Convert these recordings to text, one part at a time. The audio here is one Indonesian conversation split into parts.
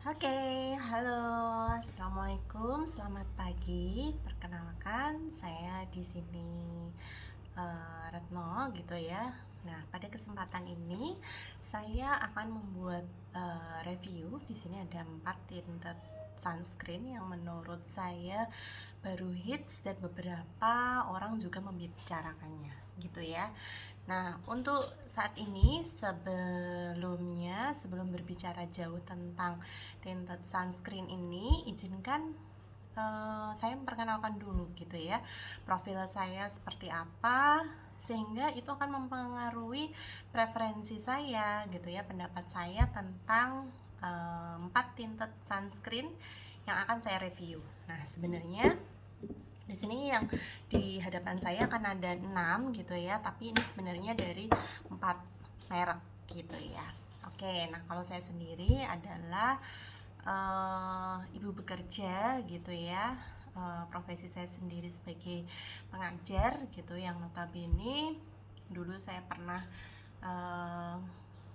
Oke, halo, assalamualaikum, selamat pagi. Perkenalkan, saya di sini Retno gitu ya. Nah, pada kesempatan ini saya akan membuat review. Di sini ada 4 tinted sunscreen yang menurut saya baru hits dan beberapa orang juga membicarakannya gitu ya. Nah, untuk saat ini sebelum berbicara jauh tentang tinted sunscreen ini, izinkan saya memperkenalkan dulu gitu ya, profil saya seperti apa, sehingga itu akan mempengaruhi preferensi saya gitu ya, pendapat saya tentang 4 tinted sunscreen yang akan saya review. Nah, sebenarnya di sini yang di hadapan saya kan ada 6 gitu ya, tapi ini sebenarnya dari 4 merek gitu ya. Oke, nah kalau saya sendiri adalah ibu bekerja gitu ya. Profesi saya sendiri sebagai pengajar gitu, yang notabene dulu saya pernah uh,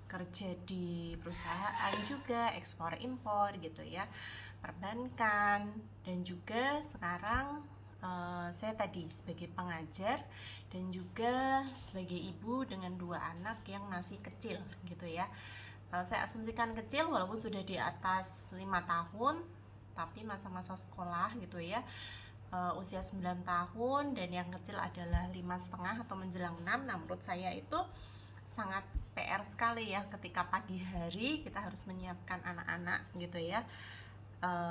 kerja di perusahaan juga ekspor impor gitu ya, perbankan, dan juga sekarang saya tadi sebagai pengajar dan juga sebagai ibu dengan 2 anak yang masih kecil gitu ya. Saya asumsikan kecil walaupun sudah di atas 5 tahun, tapi masa-masa sekolah gitu ya, usia 9 tahun, dan yang kecil adalah 5,5 atau menjelang 6. Nah, menurut saya itu sangat PR sekali ya, ketika pagi hari kita harus menyiapkan anak-anak gitu ya,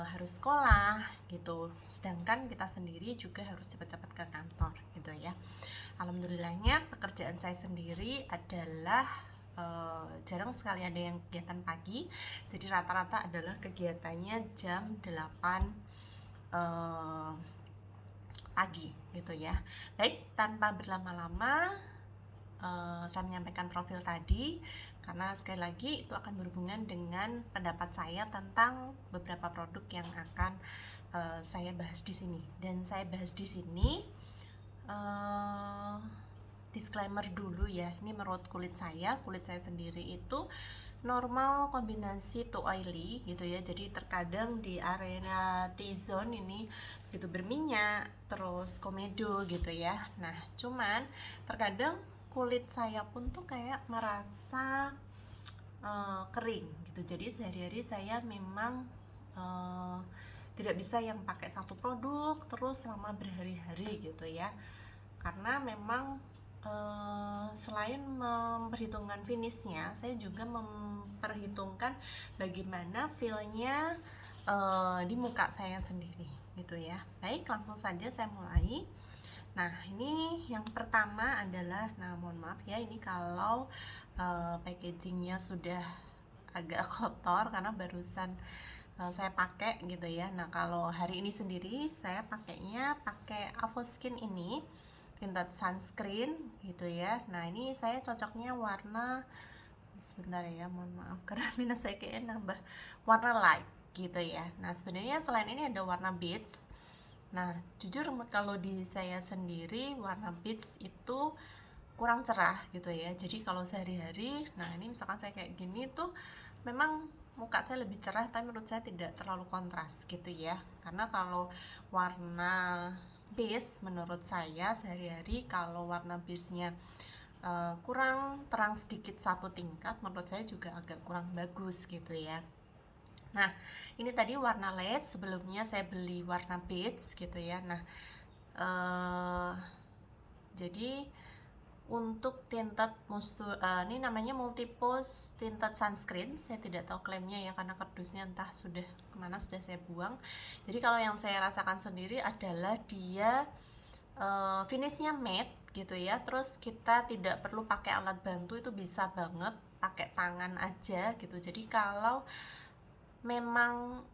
harus sekolah gitu, sedangkan kita sendiri juga harus cepat-cepat ke kantor gitu ya. Alhamdulillahnya pekerjaan saya sendiri adalah jarang sekali ada yang kegiatan pagi, jadi rata-rata adalah kegiatannya jam 8 pagi gitu ya. Baik, tanpa berlama-lama saya menyampaikan profil tadi karena sekali lagi itu akan berhubungan dengan pendapat saya tentang beberapa produk yang akan saya bahas di sini. Dan saya bahas di sini, disclaimer dulu ya, ini menurut kulit saya sendiri itu normal kombinasi to oily gitu ya, jadi terkadang di area T-zone ini gitu berminyak, terus komedo gitu ya. Nah, cuman terkadang kulit saya pun tuh kayak merasa kering gitu, jadi sehari-hari saya memang tidak bisa yang pakai satu produk terus selama berhari-hari gitu ya, karena memang selain memperhitungkan finishnya, saya juga memperhitungkan bagaimana feelnya di muka saya sendiri gitu ya. Baik, langsung saja saya mulai. Nah, ini yang pertama adalah, nah mohon maaf ya, ini kalau packagingnya sudah agak kotor karena barusan saya pakai gitu ya. Nah, kalau hari ini sendiri saya pakai Avoskin ini tinted sunscreen gitu ya. Nah, ini saya cocoknya warna, sebentar ya, mohon maaf karena minus saya kayaknya nambah, warna light gitu ya. Nah, sebenarnya selain ini ada warna beige. Nah, jujur kalau di saya sendiri warna beige itu kurang cerah gitu ya. Jadi kalau sehari-hari, nah ini misalkan saya kayak gini tuh memang muka saya lebih cerah, tapi menurut saya tidak terlalu kontras gitu ya. Karena kalau warna beige menurut saya sehari-hari, kalau warna beige-nya kurang terang sedikit satu tingkat, menurut saya juga agak kurang bagus gitu ya. Nah, ini tadi warna LED, sebelumnya saya beli warna beige gitu ya. Nah, jadi untuk tinted ini namanya multipose tinted sunscreen. Saya tidak tahu klaimnya ya, karena kardusnya entah sudah kemana, sudah saya buang. Jadi kalau yang saya rasakan sendiri adalah dia finishnya matte gitu ya. Terus kita tidak perlu pakai alat bantu, itu bisa banget pakai tangan aja gitu. Jadi kalau memang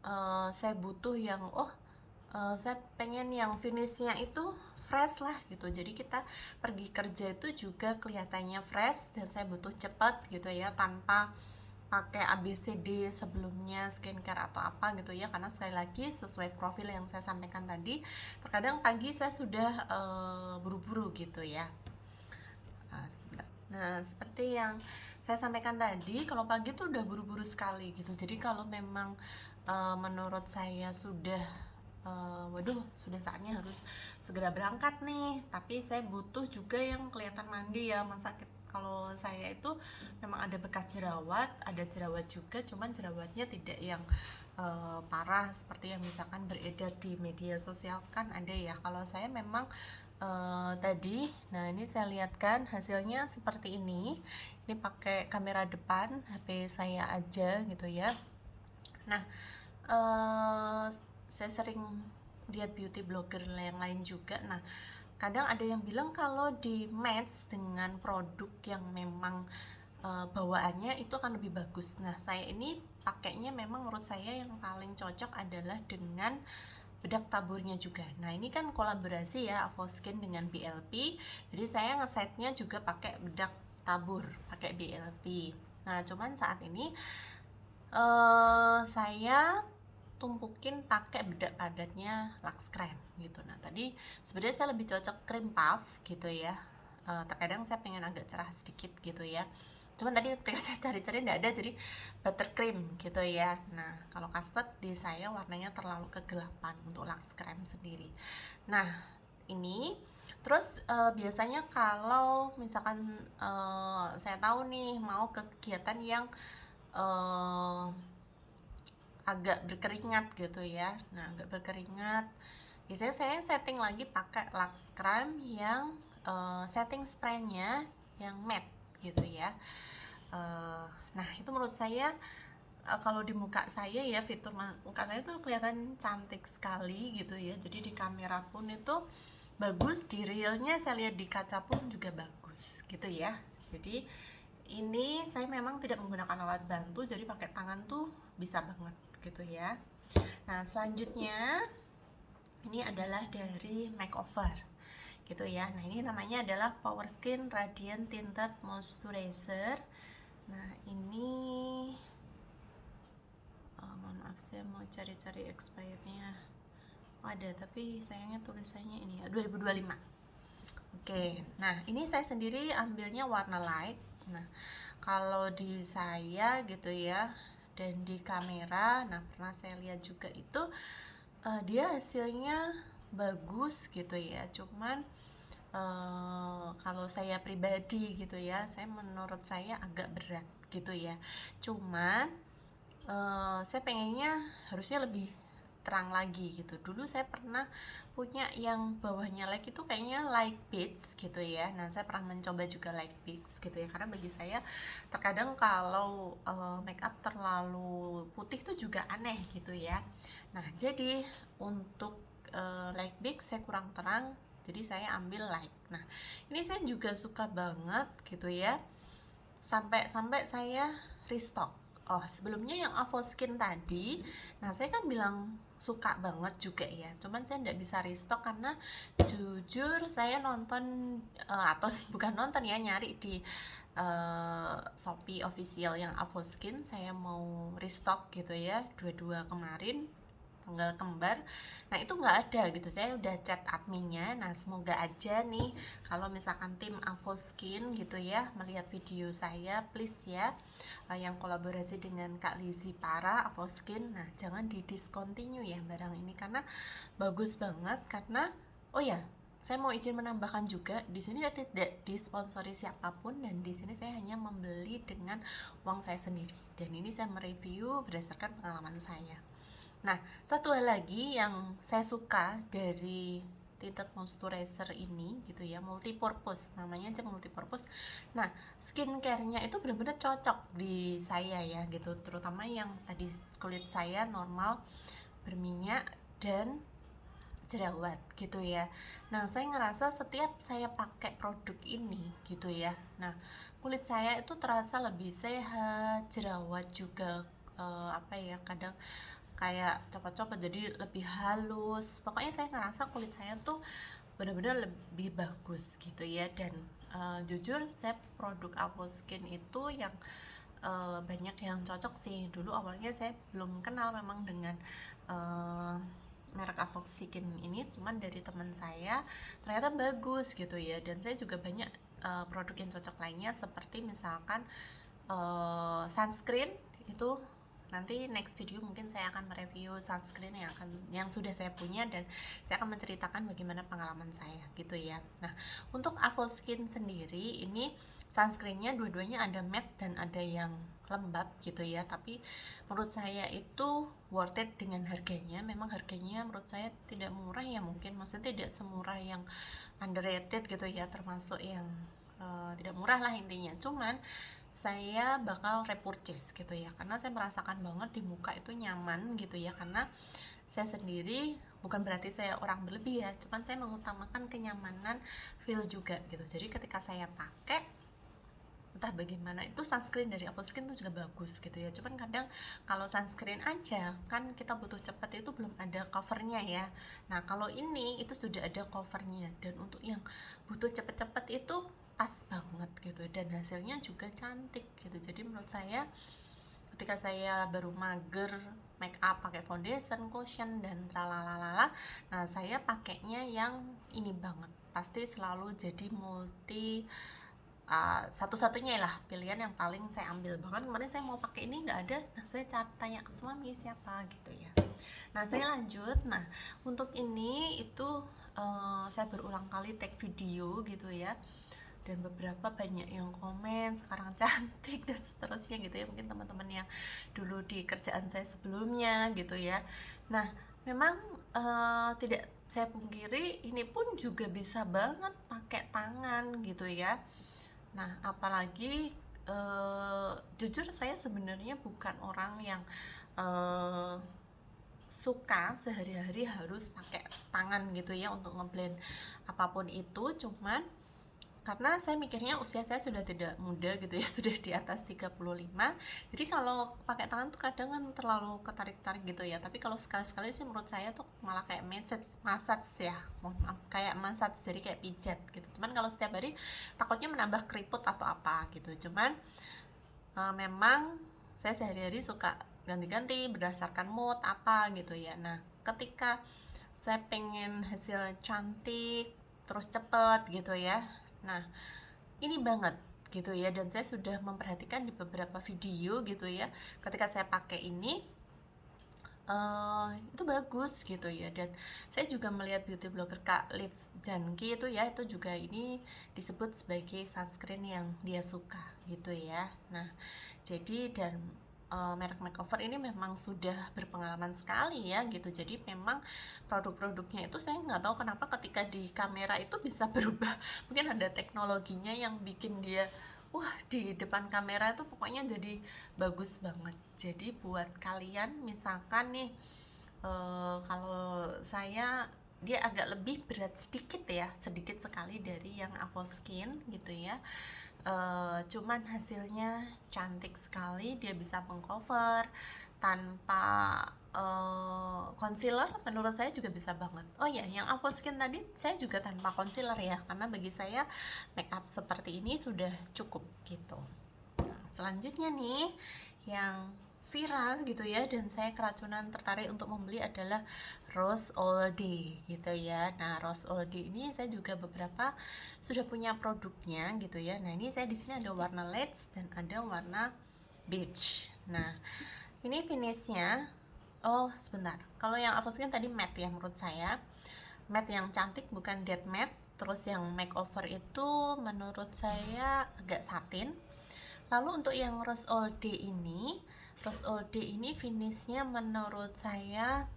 saya butuh yang saya pengen yang finishnya itu fresh lah gitu, jadi kita pergi kerja itu juga kelihatannya fresh, dan saya butuh cepat gitu ya, tanpa pakai ABCD sebelumnya skincare atau apa gitu ya, karena sekali lagi sesuai profil yang saya sampaikan tadi, terkadang pagi saya sudah buru-buru gitu ya. Nah, seperti yang saya sampaikan tadi, kalau pagi tuh udah buru-buru sekali gitu. Jadi kalau memang menurut saya sudah waduh, sudah saatnya harus segera berangkat nih, tapi saya butuh juga yang kelihatan mandi ya. Masa kalau saya itu memang ada bekas jerawat, ada jerawat juga, cuman jerawatnya tidak yang parah seperti yang misalkan beredar di media sosial kan ada ya. Kalau saya memang tadi, nah ini saya lihatkan hasilnya seperti ini. Ini pakai kamera depan HP saya aja gitu ya. Nah, saya sering lihat beauty blogger yang lain juga. Nah, kadang ada yang bilang kalau di match dengan produk yang memang bawaannya itu akan lebih bagus. Nah, saya ini pakainya memang menurut saya yang paling cocok adalah dengan bedak taburnya juga. Nah, ini kan kolaborasi ya Avoskin dengan BLP. Jadi saya ngesetnya juga pakai bedak tabur, pakai BLP. Nah, cuman saat ini saya tumpukin pakai bedak padatnya Lux Creme gitu. Nah, tadi sebenarnya saya lebih cocok cream puff gitu ya. Terkadang saya pengen agak cerah sedikit gitu ya. Cuman tadi ketika saya cari-cari nggak ada, jadi buttercream gitu ya. Nah, kalau custard di saya warnanya terlalu kegelapan untuk Lux Creme sendiri. Nah, ini terus biasanya kalau misalkan saya tahu nih mau ke kegiatan yang agak berkeringat gitu ya. Nah, agak berkeringat, biasanya saya setting lagi pakai Lux Creme yang setting spraynya yang matte gitu ya. Nah, itu menurut saya kalau di muka saya ya, fitur muka saya tuh kelihatan cantik sekali gitu ya. Jadi di kamera pun itu bagus, di realnya saya lihat di kaca pun juga bagus gitu ya. Jadi ini saya memang tidak menggunakan alat bantu, jadi pakai tangan tuh bisa banget gitu ya. Nah, selanjutnya ini adalah dari makeover gitu ya. Nah, ini namanya adalah Power Skin Radiant Tinted Moisturizer. Nah, ini mohon maaf, saya mau cari-cari expirednya. Ada, tapi sayangnya tulisannya ini ya 2025. Oke, nah ini saya sendiri ambilnya warna light. Nah, kalau di saya gitu ya, dan di kamera, nah pernah saya lihat juga itu dia hasilnya bagus gitu ya. Cuman kalau saya pribadi gitu ya, menurut saya agak berat gitu ya. Cuman saya pengennya harusnya lebih terang lagi gitu. Dulu saya pernah punya yang bawahnya light itu kayaknya light beige gitu ya. Nah, saya pernah mencoba juga light beige gitu ya, karena bagi saya terkadang kalau make up terlalu putih itu juga aneh gitu ya. Nah, jadi untuk light beige saya kurang terang, jadi saya ambil light. Nah, ini saya juga suka banget gitu ya, sampai saya restock. Oh, sebelumnya yang Avoskin tadi, nah saya kan bilang suka banget juga ya. Cuman saya nggak bisa restock karena jujur saya nonton atau bukan nonton ya, nyari di Shopee official yang Avoskin. Saya mau restock gitu ya, dua-dua kemarin tanggal kembar. Nah, itu nggak ada gitu. Saya udah chat adminnya. Nah, semoga aja nih kalau misalkan tim Avoskin gitu ya melihat video saya, please ya, yang kolaborasi dengan Kak Lizzy Para Avoskin. Nah, jangan di discontinue ya barang ini, karena bagus banget. Karena oh ya, saya mau izin menambahkan juga, di sini saya tidak disponsori siapapun, dan di sini saya hanya membeli dengan uang saya sendiri. Dan ini saya mereview berdasarkan pengalaman saya. Nah, satu hal lagi yang saya suka dari tinted moisturizer ini gitu ya, multipurpose, namanya aja multipurpose. Nah, skincare-nya itu benar-benar cocok di saya ya gitu, terutama yang tadi kulit saya normal, berminyak dan jerawat gitu ya. Nah, saya ngerasa setiap saya pakai produk ini gitu ya, nah kulit saya itu terasa lebih sehat, jerawat juga apa ya, kadang kayak copot-copot jadi lebih halus. Pokoknya saya ngerasa kulit saya tuh benar-benar lebih bagus gitu ya. Dan jujur saya produk Avoskin itu yang banyak yang cocok sih. Dulu awalnya saya belum kenal memang dengan merek Avoskin ini, cuman dari teman saya ternyata bagus gitu ya. Dan saya juga banyak produk yang cocok lainnya, seperti misalkan sunscreen itu nanti next video mungkin saya akan mereview sunscreen yang sudah saya punya, dan saya akan menceritakan bagaimana pengalaman saya gitu ya. Nah, untuk Avoskin sendiri ini sunscreennya dua-duanya ada matte dan ada yang lembab gitu ya, tapi menurut saya itu worth it dengan harganya. Memang harganya menurut saya tidak murah ya, mungkin maksudnya tidak semurah yang underrated gitu ya, termasuk yang tidak murah lah intinya. Cuman saya bakal repurchase gitu ya, karena saya merasakan banget di muka itu nyaman gitu ya, karena saya sendiri bukan berarti saya orang berlebih ya, cuman saya mengutamakan kenyamanan feel juga gitu. Jadi ketika saya pakai entah bagaimana, itu sunscreen dari Avoskin tuh juga bagus gitu ya, cuman kadang kalau sunscreen aja kan kita butuh cepet, itu belum ada covernya ya. Nah kalau ini itu sudah ada covernya, dan untuk yang butuh cepet-cepet itu pas banget gitu, dan hasilnya juga cantik gitu. Jadi menurut saya ketika saya baru mager make up pakai foundation, cushion, dan tralalala, nah saya pakainya yang ini banget, pasti selalu jadi multi satu-satunya lah pilihan yang paling saya ambil. Bahkan kemarin saya mau pakai ini nggak ada, nah saya tanya ke suami siapa gitu ya. Nah saya lanjut. Nah untuk ini itu saya berulang kali take video gitu ya, dan beberapa banyak yang komen sekarang cantik dan seterusnya gitu ya, mungkin teman-teman yang dulu di kerjaan saya sebelumnya gitu ya. Nah memang tidak saya pungkiri ini pun juga bisa banget pakai tangan gitu ya. Nah apalagi jujur saya sebenarnya bukan orang yang suka sehari-hari harus pakai tangan gitu ya untuk ngeblend apapun itu, cuman karena saya mikirnya usia saya sudah tidak muda gitu ya, sudah di atas 35. Jadi kalau pakai tangan tuh kadang kan terlalu ketarik-tarik gitu ya. Tapi kalau sekali-sekali sih menurut saya tuh malah kayak massage ya. Mohon maaf, kayak massage, jadi kayak pijat gitu. Cuman kalau setiap hari takutnya menambah keriput atau apa gitu. Cuman memang saya sehari-hari suka ganti-ganti berdasarkan mood apa gitu ya. Nah, ketika saya pengen hasil cantik terus cepet gitu ya, nah ini banget gitu ya, dan saya sudah memperhatikan di beberapa video gitu ya, ketika saya pakai ini itu bagus gitu ya. Dan saya juga melihat beauty blogger Kak Liv Janki itu ya, itu juga ini disebut sebagai sunscreen yang dia suka gitu ya. Nah jadi dan merek makeover ini memang sudah berpengalaman sekali ya gitu. Jadi memang produk-produknya itu saya nggak tahu kenapa ketika di kamera itu bisa berubah. Mungkin ada teknologinya yang bikin dia wah di depan kamera itu pokoknya jadi bagus banget. Jadi buat kalian misalkan nih kalau saya dia agak lebih berat sedikit ya, sedikit sekali dari yang Avoskin gitu ya. Cuman hasilnya cantik sekali, dia bisa mengcover tanpa concealer, menurut saya juga bisa banget. Oh ya, yang Avoskin tadi saya juga tanpa concealer ya, karena bagi saya makeup seperti ini sudah cukup gitu. Nah, selanjutnya nih yang viral gitu ya, dan saya keracunan tertarik untuk membeli adalah Rose All Day gitu ya. Nah Rose All Day ini saya juga beberapa sudah punya produknya gitu ya. Nah ini saya di sini ada warna Let's dan ada warna Beach. Nah ini finishnya, oh sebentar, kalau yang Avoskin tadi matte ya, menurut saya matte yang cantik, bukan dead matte. Terus yang makeover itu menurut saya agak satin. Lalu untuk yang Rose All Day ini, Rose All Day ini finishnya menurut saya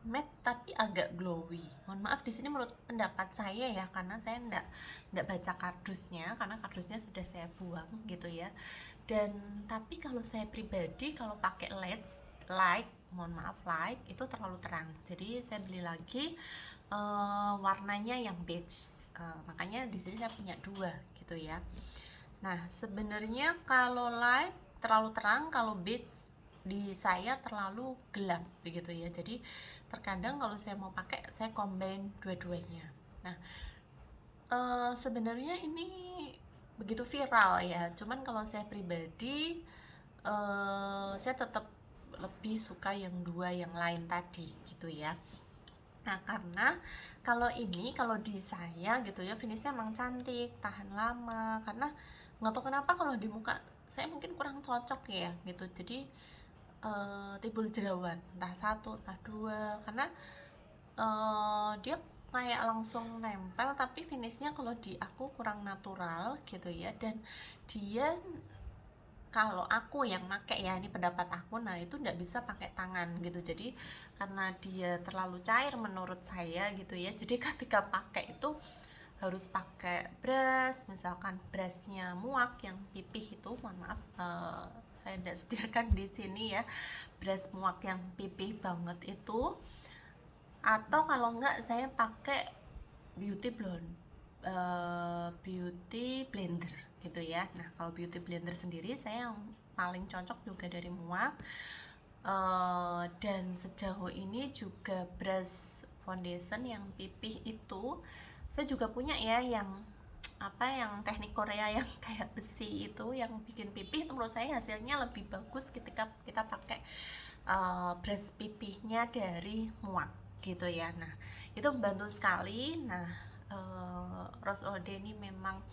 matte tapi agak glowy. Mohon maaf di sini menurut pendapat saya ya, karena saya enggak baca kardusnya, karena kardusnya sudah saya buang gitu ya. Dan tapi kalau saya pribadi kalau pakai light, mohon maaf light itu terlalu terang. Jadi saya beli lagi warnanya yang beige. Makanya di sini saya punya dua gitu ya. Nah sebenarnya kalau light terlalu terang, kalau beige di saya terlalu gelap begitu ya. Jadi terkadang kalau saya mau pakai saya combine dua-duanya. Nah sebenarnya ini begitu viral ya, cuman kalau saya pribadi saya tetap lebih suka yang dua yang lain tadi gitu ya. Nah, karena kalau di saya gitu ya, finishnya emang cantik, tahan lama. Karena nggak tahu kenapa kalau di muka saya mungkin kurang cocok ya gitu. Jadi timbul jerawat, entah satu, entah dua. Karena dia kayak langsung nempel, tapi finishnya kalau di aku kurang natural gitu ya. Dan dia, kalau aku yang make ya, ini pendapat aku, nah itu nggak bisa pakai tangan gitu. Jadi karena dia terlalu cair menurut saya gitu ya, jadi ketika pakai itu harus pakai brush, misalkan brushnya muak yang pipih itu, mohon maaf, saya tidak sediakan di sini ya, brush muak yang pipih banget itu. Atau kalau enggak saya pakai beauty blonde, beauty blender gitu ya. Nah, kalau beauty blender sendiri saya yang paling cocok juga dari Muak. Dan sejauh ini juga brush foundation yang pipih itu saya juga punya ya, yang yang teknik Korea yang kayak besi itu, yang bikin pipih itu menurut saya hasilnya lebih bagus ketika kita pakai brush pipihnya dari Muak gitu ya. Nah, itu membantu sekali. Nah, Rose All Day ini memang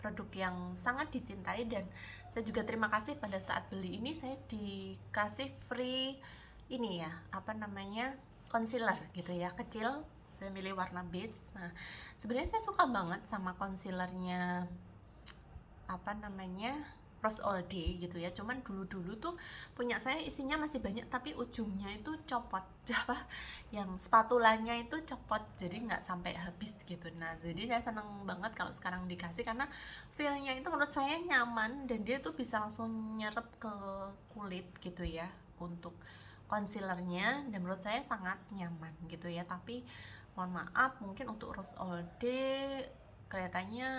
produk yang sangat dicintai, dan saya juga terima kasih pada saat beli ini saya dikasih free ini ya, concealer gitu ya, kecil. Saya milih warna beige. Nah, sebenarnya saya suka banget sama concealernya Rose All Day gitu ya. Cuman dulu tuh punya saya isinya masih banyak, tapi ujungnya itu copot yang spatulanya itu copot, jadi nggak sampai habis gitu. Nah, jadi saya seneng banget kalau sekarang dikasih, karena feelnya itu menurut saya nyaman, dan dia tuh bisa langsung nyerap ke kulit gitu ya untuk concealernya, dan menurut saya sangat nyaman gitu ya. Tapi mohon maaf, mungkin untuk Rose All Day kelihatannya,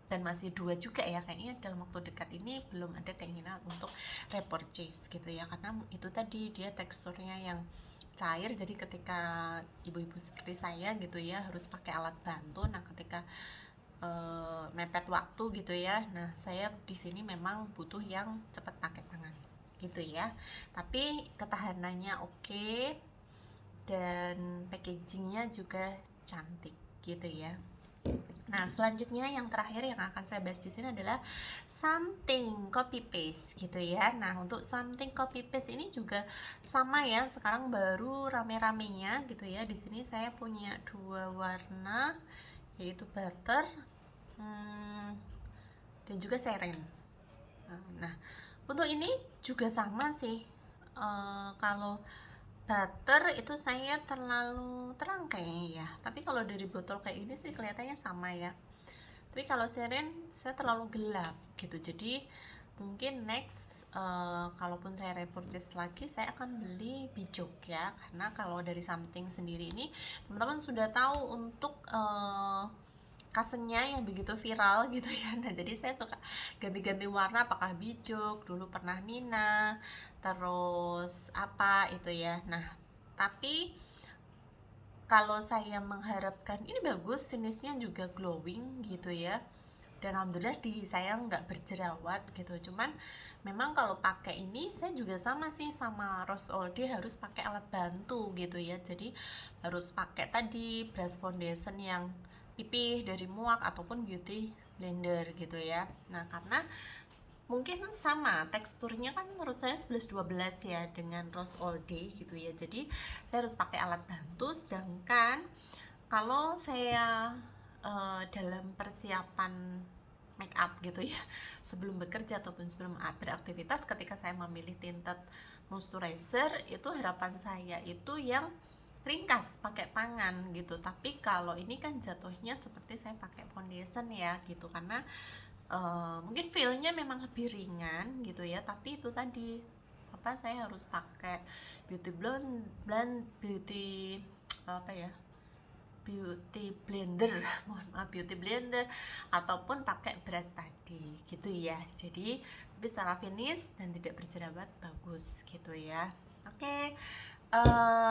dan masih 2 juga ya, kayaknya dalam waktu dekat ini belum ada keinginan untuk repurchase gitu ya, karena itu tadi dia teksturnya yang cair, jadi ketika ibu-ibu seperti saya gitu ya harus pakai alat bantu. Nah, ketika mepet waktu gitu ya, nah saya di sini memang butuh yang cepat pakai tangan gitu ya, tapi ketahanannya oke, dan packagingnya juga cantik gitu ya. Nah, selanjutnya yang terakhir yang akan saya bahas di sini adalah something copy paste gitu ya. Nah, untuk something copy paste ini juga sama ya, sekarang baru rame-ramenya gitu ya. Di sini saya punya 2 warna, yaitu butter dan juga seren. Nah, untuk ini juga sama sih. Kalau butter itu saya terlalu terang kayaknya ya, tapi kalau dari botol kayak ini sih kelihatannya sama ya. Tapi kalau seren saya terlalu gelap gitu, jadi mungkin next kalaupun saya repurchase lagi, saya akan beli bijok ya, karena kalau dari something sendiri ini teman-teman sudah tahu untuk kasennya yang begitu viral gitu ya. Nah, jadi saya suka ganti-ganti warna, apakah bijok, dulu pernah Nina, terus apa itu ya. Nah, tapi kalau saya mengharapkan ini bagus, finishnya juga glowing gitu ya, dan alhamdulillah di saya nggak berjerawat gitu. Cuman memang kalau pakai ini saya juga sama sih sama Rose All Day, harus pakai alat bantu gitu ya. Jadi harus pakai tadi brush foundation yang pipih dari Muak ataupun beauty blender gitu ya. Nah, karena mungkin sama teksturnya kan menurut saya 11-12 ya dengan Rose All Day gitu ya, jadi saya harus pakai alat bantu. Sedangkan kalau saya dalam persiapan make up gitu ya, sebelum bekerja ataupun sebelum beraktivitas, ketika saya memilih tinted moisturizer, itu harapan saya itu yang ringkas pakai tangan gitu. Tapi kalau ini kan jatuhnya seperti saya pakai foundation ya gitu, karena mungkin feelnya memang lebih ringan gitu ya, tapi itu tadi saya harus pakai beauty beauty beauty blender mohon maaf, beauty blender, ataupun pakai brush tadi gitu ya. Jadi tapi secara finish dan tidak berjerawat bagus gitu ya. Oke,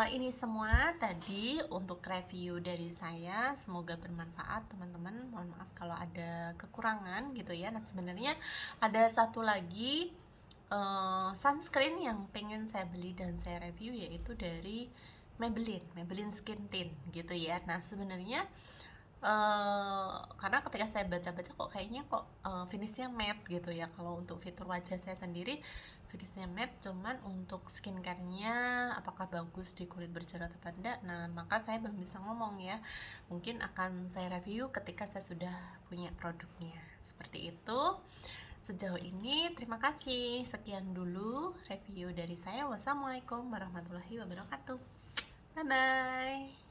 ini semua tadi untuk review dari saya, semoga bermanfaat teman-teman. Mohon maaf kalau ada kekurangan gitu ya. Nah, sebenarnya ada satu lagi sunscreen yang pengen saya beli dan saya review, yaitu dari Maybelline Skin Tint gitu ya. Nah sebenarnya karena ketika saya baca-baca kok kayaknya kok finishnya matte gitu ya. Kalau untuk fitur wajah saya sendiri finishnya matte, cuman untuk skincare-nya apakah bagus di kulit berjerawat apa enggak, nah maka saya belum bisa ngomong ya. Mungkin akan saya review ketika saya sudah punya produknya. Seperti itu. Sejauh ini terima kasih. Sekian dulu review dari saya. Wassalamualaikum warahmatullahi wabarakatuh. Bye bye.